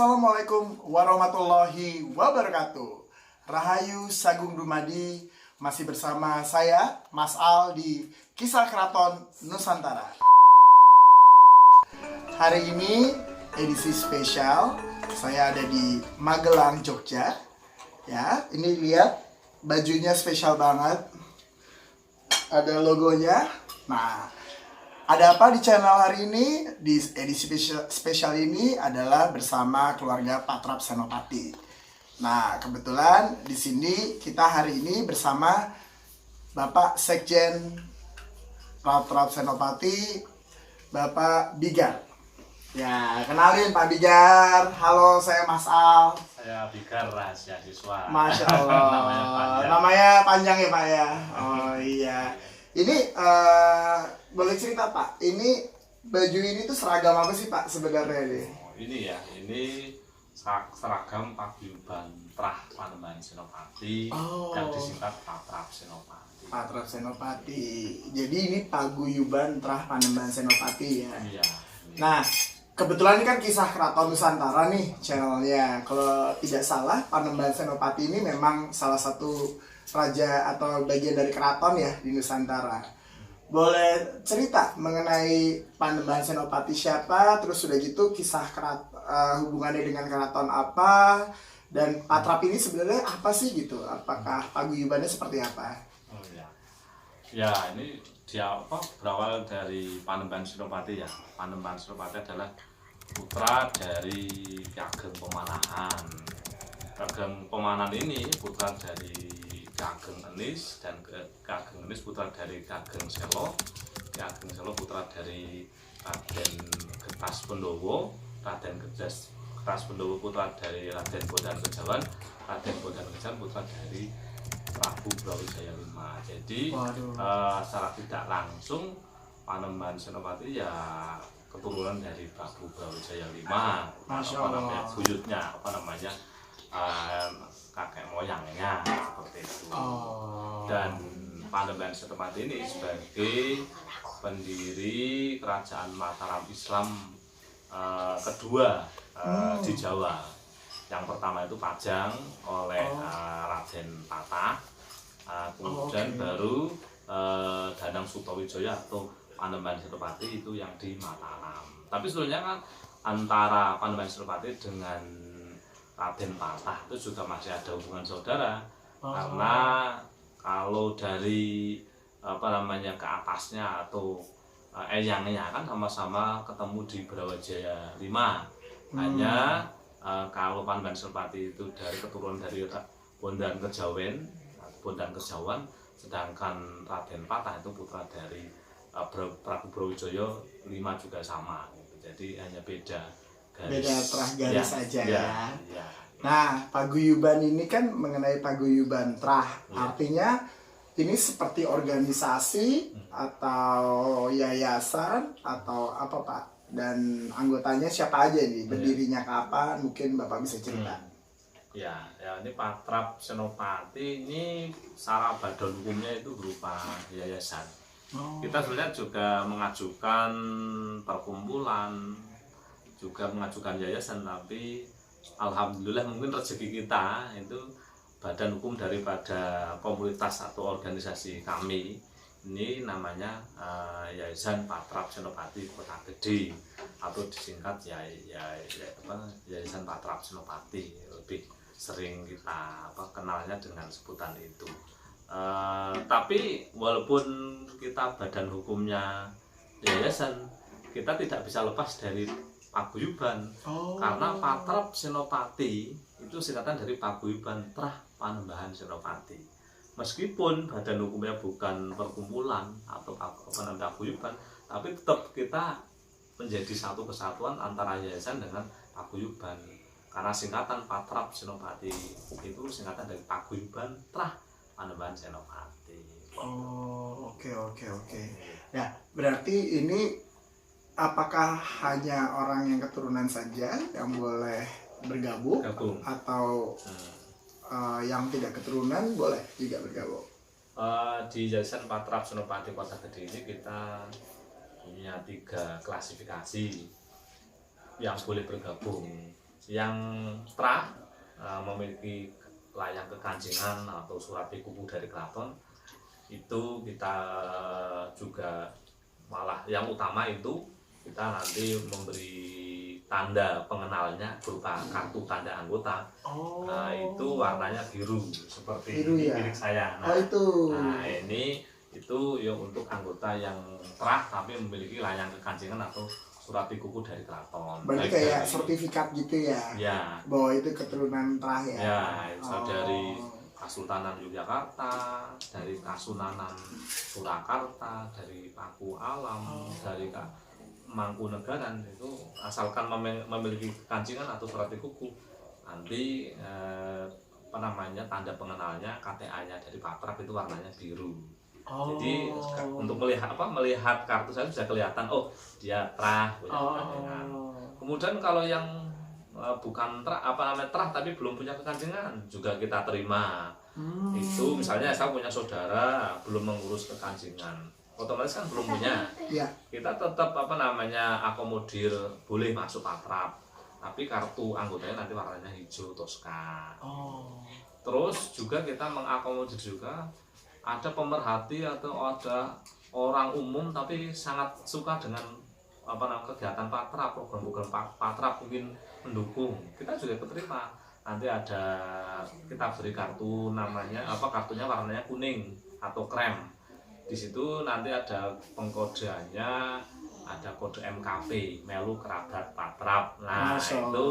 Assalamualaikum warahmatullahi wabarakatuh. Rahayu Sagung Dumadi, masih bersama saya Mas Al di Kisah Keraton Nusantara. Hari ini edisi spesial, saya ada di Magelang, Jogja. Ya, ini lihat bajunya spesial banget. Ada logonya. Nah, ada apa di channel hari ini? Di edisi spesial ini adalah bersama keluarga Patrap Senopati. Nah, kebetulan di sini kita hari ini bersama Bapak Sekjen Patrap Senopati, Bapak Bigar. Ya, kenalin Pak Bigar. Halo, saya Mas Al. Saya Bigar Rahasia Siswa. Masya Allah. Namanya panjang ya Pak ya. Oh iya. Ini boleh cerita Pak, ini baju ini tuh seragam apa sih Pak sebenarnya ini? Oh, ini seragam paguyuban Trah Panembahan Senopati yang disingkat Patrap Senopati. Patrap Senopati. Jadi ini paguyuban Trah Panembahan Senopati ya. Iya. Nah, kebetulan ini kan Kisah Keraton Nusantara nih channelnya. Kalau tidak salah, Panembahan Senopati ini memang salah satu raja atau bagian dari keraton ya di Nusantara. Boleh cerita mengenai Panembahan Senopati siapa, terus sudah gitu kisah hubungannya dengan keraton apa, dan Patrap ini sebenarnya apa sih gitu? Apakah paguyubannya seperti apa? Oh ya. Ya, ini dia berawal dari Panembahan Senopati ya. Panembahan Senopati adalah putra dari Ki Ageng Pemanahan. Ki Ageng Pemanahan ini putra dari Ki Ageng Enis, dan Ki Ageng Enis putra dari Ki Ageng Selo. Ki Ageng Selo putra dari Raden Getas Pendowo. Raden Getas Pendowo putra dari Raden Bondan Kejawan. Raden Bondan Kejawan putra dari Prabu Brawijaya V. Jadi secara tidak langsung Panembahan Senopati ya keturunan dari Prabu Brawijaya V. Buyutnya kakek moyangnya seperti itu. Dan Panembahan Senopati ini sebagai pendiri kerajaan Mataram Islam kedua di Jawa. Yang pertama itu Pajang oleh Raden Patah, kemudian baru Danang Sutawijaya atau Panembahan Senopati itu yang di Mataram. Tapi sebetulnya kan antara Panembahan Senopati dengan Raden Patah itu juga masih ada hubungan saudara. Karena kalau dari ke atasnya atau eyangnya kan sama-sama ketemu di Brawijaya V. Hanya kalau Panembahan Senopati itu dari keturunan dari Bondan Kejawan, sedangkan Raden Patah itu putra dari Prabu Brawijaya V juga sama. Jadi hanya beda garis. Beda terah garis saja ya. Ya. Nah, paguyuban ini kan mengenai paguyuban Trah. Artinya ini seperti organisasi atau yayasan atau apa Pak? Dan anggotanya siapa aja nih? Berdirinya kapan? Mungkin Bapak bisa cerita. Ya, ini Patrap Senopati ini secara badan hukumnya itu berupa yayasan. Kita sebenarnya juga mengajukan perkumpulan, juga mengajukan yayasan, tapi alhamdulillah mungkin rezeki kita itu badan hukum daripada komunitas atau organisasi kami ini namanya Yayasan Patrap Senopati Kota Gede, atau disingkat Yayasan Patrap Senopati, lebih sering kita kenalnya dengan sebutan itu. Tapi walaupun kita badan hukumnya yayasan, kita tidak bisa lepas dari paguyuban. Karena Patrap Senopati itu singkatan dari paguyuban Trah Panembahan Senopati. Meskipun badan hukumnya bukan perkumpulan atau paguyuban, tapi tetap kita menjadi satu kesatuan antara yayasan dengan paguyuban. Karena singkatan Patrap Senopati itu singkatan dari paguyuban Trah Panembahan Senopati. Oke. Nah, berarti ini apakah hanya orang yang keturunan saja yang boleh bergabung? Atau yang tidak keturunan boleh juga bergabung? Di Yayasan Patrap Senopati Kota Gede ini kita punya 3 klasifikasi yang boleh bergabung. Yang trah memiliki layang kekancingan atau surat pikuku dari keraton, itu kita juga malah yang utama itu kita nanti memberi tanda pengenalnya berupa kartu tanda anggota. Nah, itu warnanya biru seperti Biru, ini ya? milik saya. Oh, itu. Nah, ini itu ya untuk anggota yang terah tapi memiliki layang kekancingan atau surat pikuku dari keraton. Berarti Baik kayak dari- sertifikat gitu ya? Ya, Bahwa itu keturunan Trah ya? ya, itu Oh. dari Kasultanan Yogyakarta, dari Kasunanan Surakarta, dari Paku Alam, dari Mangkunegaran, itu asalkan memiliki kekancingan atau surat pikuku, nanti apa namanya tanda pengenalnya KTA-nya dari Patrap itu warnanya biru. Jadi untuk melihat kartu saya bisa kelihatan, oh dia trah punya kekancingan. Kemudian kalau yang bukan trah trah tapi belum punya kekancingan juga kita terima. Itu misalnya saya punya saudara belum mengurus kekancingan, otomatis kan belum punya. Iya. Kita tetap akomodir boleh masuk Patrap, tapi kartu anggotanya nanti warnanya hijau Tosca. Terus juga kita mengakomodir juga ada pemerhati atau ada orang umum tapi sangat suka dengan kegiatan Patrap, program-program Patrap mungkin mendukung, kita juga keterima. Nanti ada kita beri kartu kartunya warnanya kuning atau krem. Di situ nanti ada pengkodeannya, ada kode MKP, Melu Kerabat Patrap. Nah, itu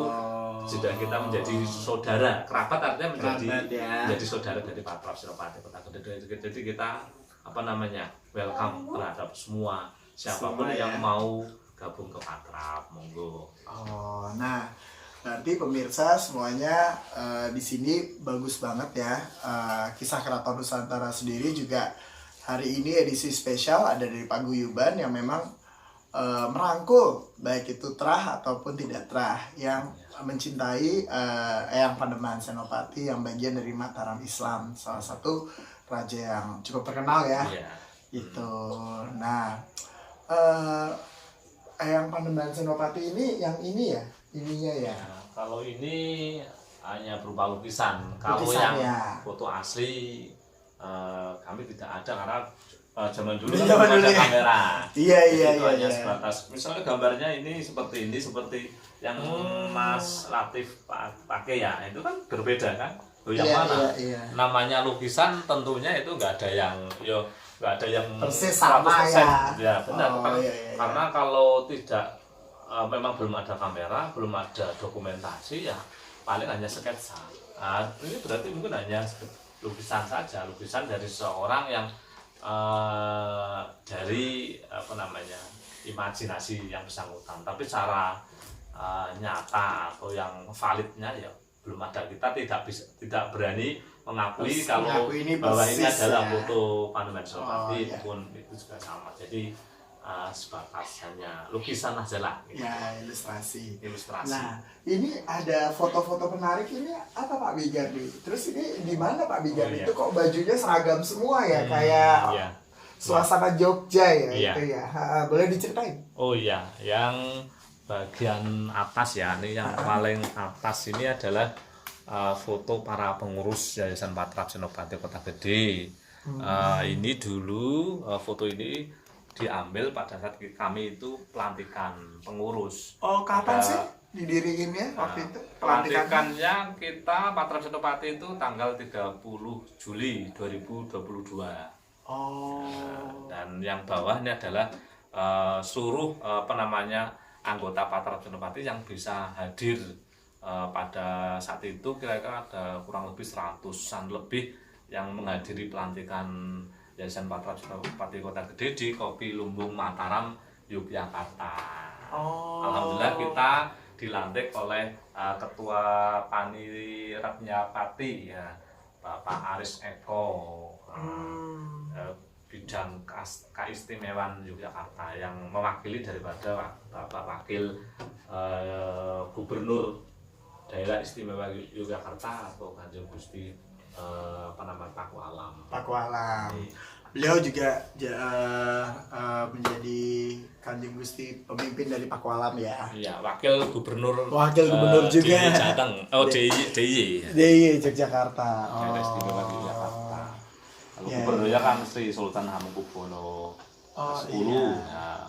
sudah kita menjadi saudara. Kerabat artinya menjadi saudara dari Patrap Senopati Kota Gede. Jadi kita welcome terhadap siapapun yang mau gabung ke Patrap, monggo. Nah, nanti pemirsa semuanya di sini bagus banget ya. Kisah Keraton Nusantara sendiri juga hari ini edisi spesial ada dari paguyuban yang memang merangkul baik itu trah ataupun tidak trah yang mencintai Eyang Panembahan Senopati yang bagian dari Mataram Islam, salah satu raja yang cukup terkenal ya. Itu. Nah, Eyang Panembahan Senopati ini yang ini ya, ininya ya. Kalau ini hanya berupa lukisan. Kalau yang foto asli kami tidak ada karena zaman dulu kan belum ada kamera. Iya. Hanya sebatas misalnya gambarnya ini seperti yang Mas Latif pakai ya, itu kan berbeda kan. Yang mana? Iya. Namanya lukisan tentunya itu nggak ada yang persis sama ya. Ya benar. Iya. Karena kalau tidak memang belum ada kamera, belum ada dokumentasi, ya paling hanya sketsa. Nah, ini berarti mungkin hanya lukisan saja, lukisan dari seorang yang dari imajinasi yang bersangkutan. Tapi secara nyata atau yang validnya ya belum ada. Kita tidak berani mengakui kalau bahwa ini adalah foto Panembahan Senopati pun itu juga sama. Jadi sebatas hanya lukisan aja lah gitu. Ya, ilustrasi. Nah, ini ada foto-foto menarik ini apa Pak Bigardi? Terus ini di mana Pak Bigardi? Itu kok bajunya seragam semua ya, kayak suasana Jogja ya itu ya. Boleh diceritain? Oh iya, yang bagian atas ya, ini yang paling atas ini adalah foto para pengurus Yayasan Patrap Senopati Kota Gede. Ini dulu foto ini diambil pada saat kami itu pelantikan pengurus. Kapan sih didiriinnya waktu itu? Pelantikannya kita Patrap Senopati itu tanggal 30 Juli 2022. Dan yang bawah ini adalah seluruh anggota Patrap Senopati yang bisa hadir pada saat itu, kira-kira ada kurang lebih 100-an lebih yang menghadiri pelantikan Yayasan Patrap Senopati Kota Gede di Kopi Lumbung Mataram, Yogyakarta. Alhamdulillah kita dilantik oleh Ketua Paniratnya Pati ya, Bapak Aris Eko, bidang keistimewaan Yogyakarta yang mewakili daripada Bapak Wakil Gubernur Daerah Istimewa Yogyakarta atau Kanjeng Gusti Paku Alam. Paku Alam. Beliau juga menjadi Kanjeng Gusti pemimpin dari Paku Alam ya. Iya, wakil gubernur juga. DIY Jateng. DIY. DIY Yogyakarta. Daerah Istimewa Yogyakarta. Kalau gubernurnya kan Sri Sultan Hamengkubuwono X. Ya,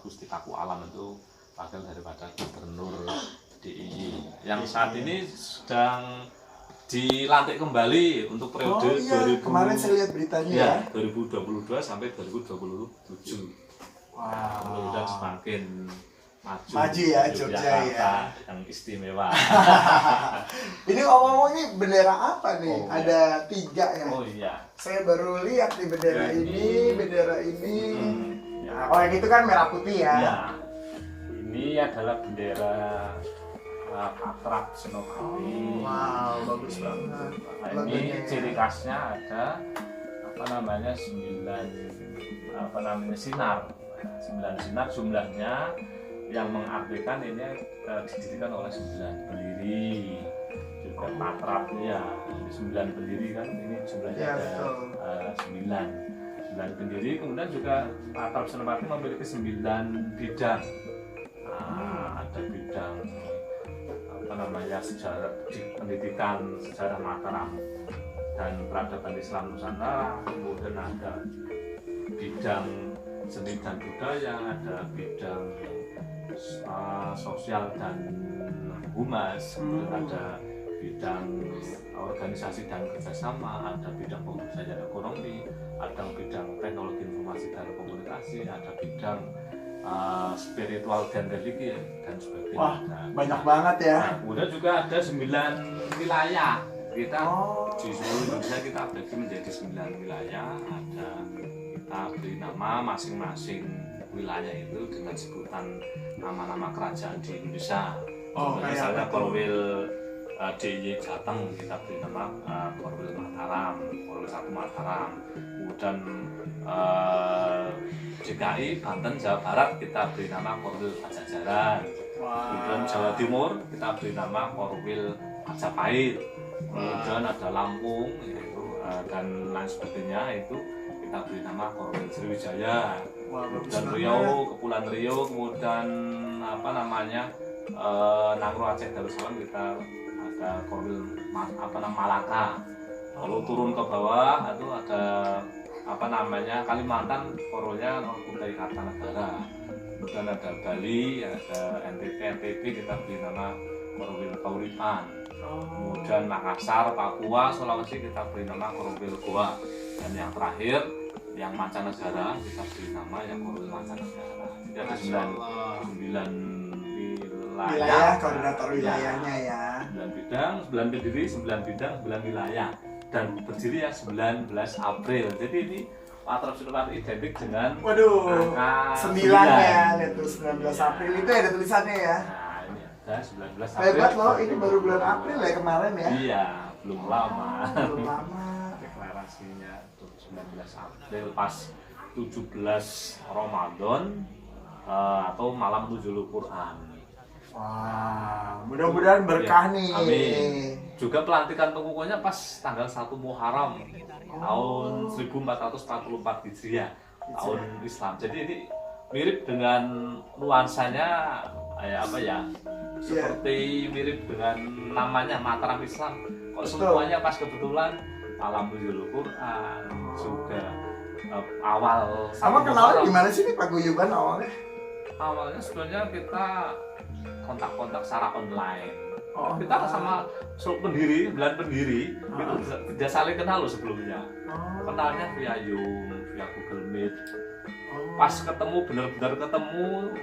Gusti Paku Alam itu wakil daripada gubernur DIY yang saat ini sedang dilantik kembali untuk periode 2000. Kemarin saya lihat beritanya 2022 sampai 2027. Mudah-mudahan semakin maju ya Jogja ya. Yang istimewa. Ini ngomong-ngomong ini bendera apa nih? Ada 3 ya. Oh iya. Saya baru lihat nih bendera ini. Ya, yang itu kan merah putih ya. Iya. Ini adalah bendera Patra Senopati. Wow, bagus banget. Ini ciri khasnya ada 9 sinar. 9 sinar jumlahnya yang mengartikan ini didirikan oleh 9 pendiri. Juga Patra ya, 9 pendiri kan ini jumlahnya ada 9 pendiri. Kemudian juga Patra Senopati memiliki 9 bidang. Ada bidang sejarah pendidikan, sejarah Mataram dan peradaban Islam Nusantara. Kemudian ada bidang seni dan budaya, ada bidang sosial dan humas, kemudian ada bidang organisasi dan kerjasama, ada bidang pemberdayaan ekonomi, ada bidang teknologi informasi dan komunikasi, ada bidang spiritual dan religi dan sebagainya. Wah, banyak banget ya. Kemudian juga ada 9 wilayah. Kita di seluruh Indonesia kita bagi menjadi 9 wilayah. Kita beri nama masing-masing wilayah itu dengan sebutan nama-nama kerajaan di Indonesia. Misalnya Korwil DIY Jateng kita beri nama Korwil Mataram, Korwil 1 Mataram. Kemudian DKI, Banten, Jawa Barat kita beri nama Korwil Pajajaran. Kemudian Jawa Timur kita beri nama Korwil Majapahit. Kemudian ada Lampung dan lain sebagainya itu kita beri nama Korwil Sriwijaya. Kemudian Riau, Kepulauan Riau, kemudian Nangro Aceh Darussalam kita ada Korwil Malaka. Kalau turun ke bawah itu ada Kalimantan, Korwilnya Kutai Kartanegara. Kemudian ada Bali, ada NTB kita beri nama Korwil Kauripan. Kemudian Makassar, Papua, Sulawesi kita beri nama Korwil Goa. Dan yang terakhir yang mancanegara kita beri nama yang Korwil mancanegara. Jadi ada 9 wilayah, koordinator wilayahnya ya. 9 bidang, 9 pendiri, 9 bidang, 9 wilayah. Dan berdiri ya 19 April. Jadi ini Patra Senopati identik dengan angka 9 ya. Lihat tuh 19 April itu ada tulisannya ya. Nah, ini ada 19 April. Hebat loh, ini baru bulan April ya kemarin ya. Iya, belum lama. Belum lama. Deklarasinya tuh 19 April pas 17 Ramadan atau malam 7 Quran. Wah, mudah-mudahan berkah nih. Amin. Juga pelantikan pengukuhnya pas tanggal 1 Muharram tahun 1444 Hijriah, tahun Islam. Jadi ini mirip dengan nuansanya seperti mirip dengan namanya Mataram Islam. Kok semuanya pas kebetulan malam 7 Quran juga awal. Sama kenalnya gimana sih nih paguyuban awalnya? Awalnya sebenarnya kita kontak-kontak secara online. Kita sama pendiri, 9 pendiri itu tidak saling kenal loh sebelumnya. Kenalnya via Zoom, via Google Meet. Pas ketemu, benar-benar ketemu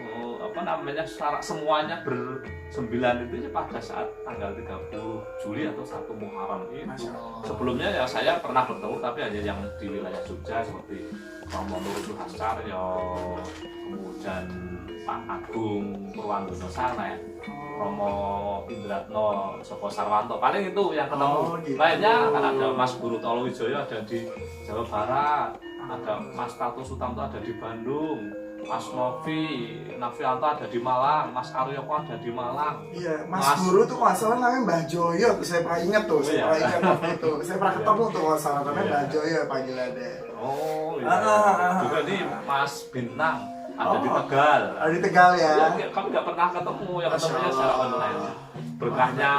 secara semuanya bersembilan itu pada saat tanggal 30 Juli atau 1 Muharram itu. Sebelumnya ya saya pernah bertemu tapi hanya yang di wilayah Jogja seperti Romo Nur Suhascaryo, kemudian Pak Agung Purwandono sana ya, Romo Indratno Soko Sarwanto, paling itu yang ketemu. Lainnya kan ada Mas Guru Tolowijoyo ada di Jawa Barat, ada Mas Tato Sutanto ada di Bandung, Mas Novianto ada di Malang, Mas Aryoko ada di Malang. Iya, Mas Guru tuh kalau salah namanya Mbah Joyo tuh, saya pernah ingat tuh, saya pernah ingat waktu itu. Saya pernah ketemu tuh kalau salah namanya Mbah Joyo panggilannya. Oh iya. Juga nih Mas Bintang ada di Tegal. Ada di Tegal ya. Kami nggak pernah ketemu, ya ketemunya secara online. Berkahnya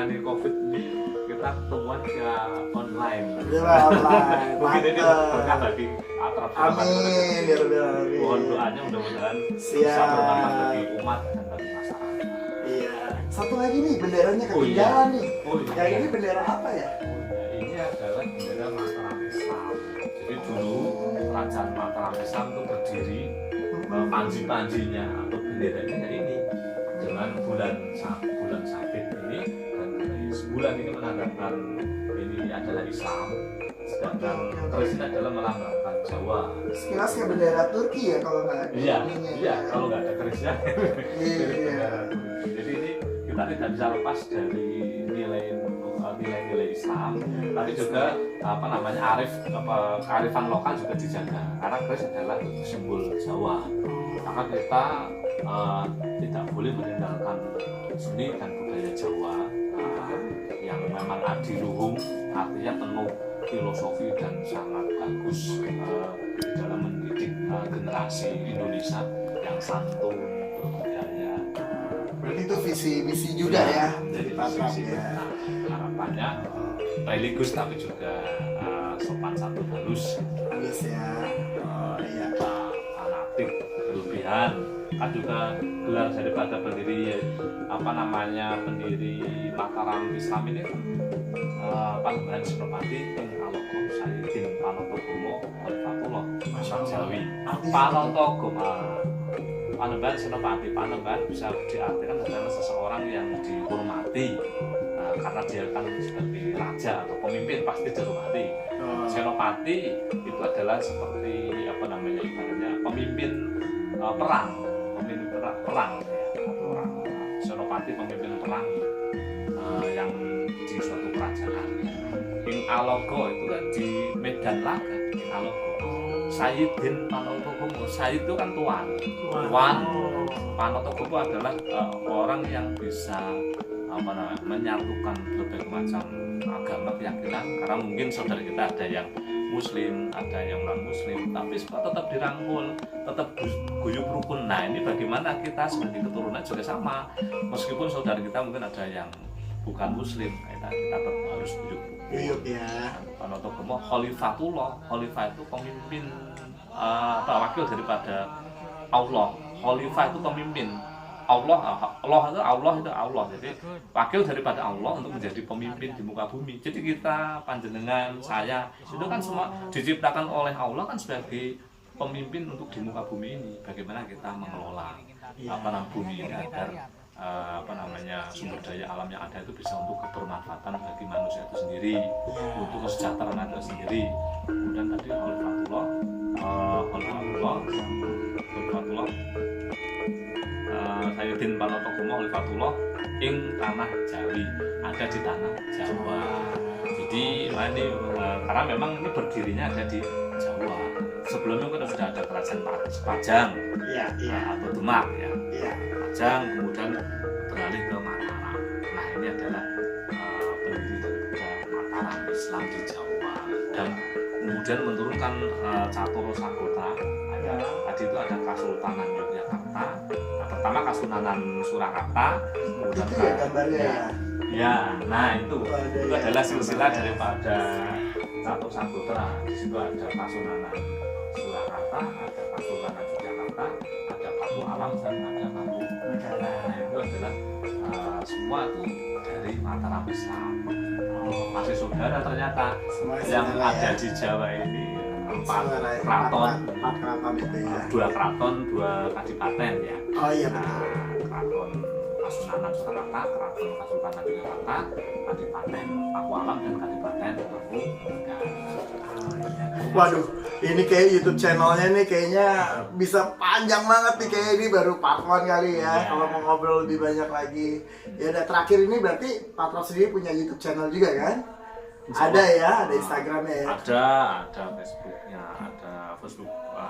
nih COVID ini kita ketemuan via online. Via online. Mungkin ini berkah bagi atrap. Amin ya Rabbil alamin. Mohon doanya mudah-mudahan bisa bermanfaat bagi umat dan bagi masyarakat. Iya. Satu lagi nih benderanya ketinggalan nih. Yang ini bendera apa ya? Ini adalah bendera Mataram Islam. Jadi dulu kerajaan Mataram Islam itu berdiri, panji-panjinya atau benderanya ini dengan bulan sabit ini, dan bulan ini menandakan ini adalah Islam, sedangkan keris ini adalah melambangkan Jawa. Sekilas kayak bendera Turki ya kalau nggak ada. Iya, kalau nggak ada kerisnya. Iya. Jadi ini kita tidak bisa lepas dari nilai-nilai Islam, tapi juga kearifan lokal juga dijaga, karena keris adalah simbol Jawa. Maka kita tidak boleh meninggalkan seni dan budaya Jawa yang memang adiluhung, artinya penuh filosofi dan sangat bagus di dalam mendidik generasi Indonesia yang santun, berbudaya. Berarti itu visi misi juga ya. Jadi visi harapannya religius tapi juga sopan santun halus. Halus ya. Oh iya. Fanatik berlebihan. Kan juga gelar daripada pendiri Mataram Islam ini Panembahan Senopati Ing Aloko Sayyidin Panotogomo Khalifatullah Jawi. Panembahan Senopati, Panembahan bisa diartikan adalah seseorang yang dihormati karena dia kan sebagai raja atau pemimpin pasti dihormati. Senopati itu adalah seperti ibaratnya pemimpin perang ya, Senopati pemimpin perang yang di suatu kerajaan. Ing Alogo itu kan di medan laga, Ing Alogo. Sayyidin Panotogomo, Sayyid itu kan tuan. Panotogomo adalah orang yang bisa menyatukan berbagai macam agama keyakinan, karena mungkin saudara kita ada yang Muslim, ada yang non Muslim, tapi semua tetap dirangkul, tetap guyup rukun. Nah ini bagaimana kita sebagai keturunan juga sama, meskipun saudara kita mungkin ada yang bukan Muslim, kita tetap harus guyup ya. Panotogomo Khalifatullah, Khalifah itu pemimpin atau wakil daripada Allah. Khalifah itu pemimpin. Allah itu Allah, jadi wakil daripada Allah untuk menjadi pemimpin di muka bumi. Jadi kita, panjenengan, saya itu kan semua diciptakan oleh Allah kan sebagai pemimpin untuk di muka bumi ini. Bagaimana kita mengelola bumi ini agar sumber daya alam yang ada itu bisa untuk kebermanfaatan bagi manusia itu sendiri, untuk kesejahteraan itu sendiri. Kemudian tadi Khalifatullah Sayyidin Panotogomo Khalifatullah ing tanah Jawi, ada di tanah Jawa. Jadi ini karena memang ini berdirinya ada di Jawa. Sebelumnya kan sudah ada kerajaan Pajang atau Demak ya. Pajang kemudian beralih ke Mataram. Nah ini adalah pendiri daripada Mataram Islam di Jawa, dan kemudian menurunkan Catur Sagota. Tadi itu ada Kesultanan Yogyakarta. Pertama Kesultanan Surakarta, kemudian itu ya gambarnya ya. Nah itu adalah silsilah daripada Catur Sagota. Di situ ada Kesultanan Surakarta, ada Kesultanan Yogyakarta, ada Paku Alam dan ada Paku Negara. Nah itu adalah semua itu dari Mataram Islam. Masih saudara ternyata yang ada di Jawa ini 4 keraton, 2 keraton, 2 kadipaten ya. Oh iya betul. Keraton Kasunanan Surakarta, Keraton Kesultanan Yogyakarta, Kadipaten Paku Alam dan Kadipaten Paku Negara. Waduh, ini kayak YouTube channelnya nih kayaknya bisa panjang banget nih, kayak ini baru part 1 kali ya. Kalau mau ngobrol lebih banyak lagi. Ya udah, terakhir ini berarti Patrol sendiri punya YouTube channel juga kan? Ada ya, ada Instagramnya ya. Ada Facebooknya, ada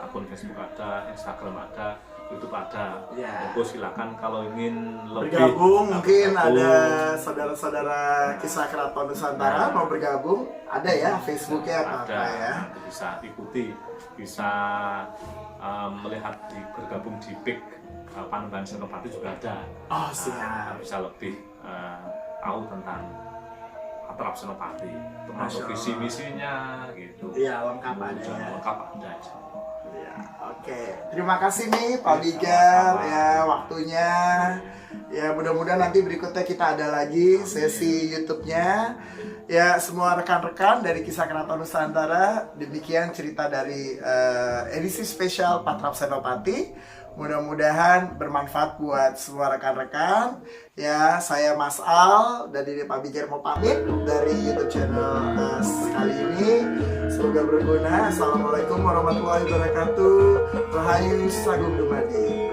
akun Facebook ada, Instagram ada, YouTube ada. Ya. Monggo silakan kalau ingin lebih Bergabung mungkin bergabung. ada saudara-saudara Kisah Keraton Nusantara mau bergabung, ada ya Facebooknya apa ya. Bisa ikuti, bisa melihat bergabung di PIK Panembahan Senopati juga ada. Oh siap. Bisa lebih tahu tentang Patrap Senopati, termasuk Masya visi Allah. misinya gitu. Iya, lengkap ada Tujuan ya. lengkap ada. Ya, oke. Terima kasih nih Pak Bigar ya waktunya. Ya mudah-mudahan nanti berikutnya kita ada lagi sesi YouTube-nya. Ya semua rekan-rekan dari Kisah Keraton Nusantara, demikian cerita dari edisi spesial Patrap Senopati. Mudah-mudahan bermanfaat buat semua rekan-rekan. Ya, saya Mas Al dan ini Pak Bigar mau pamit dari YouTube channel kali ini. Semoga berguna. Assalamualaikum warahmatullahi wabarakatuh. Rahayu Sagung Dumadi.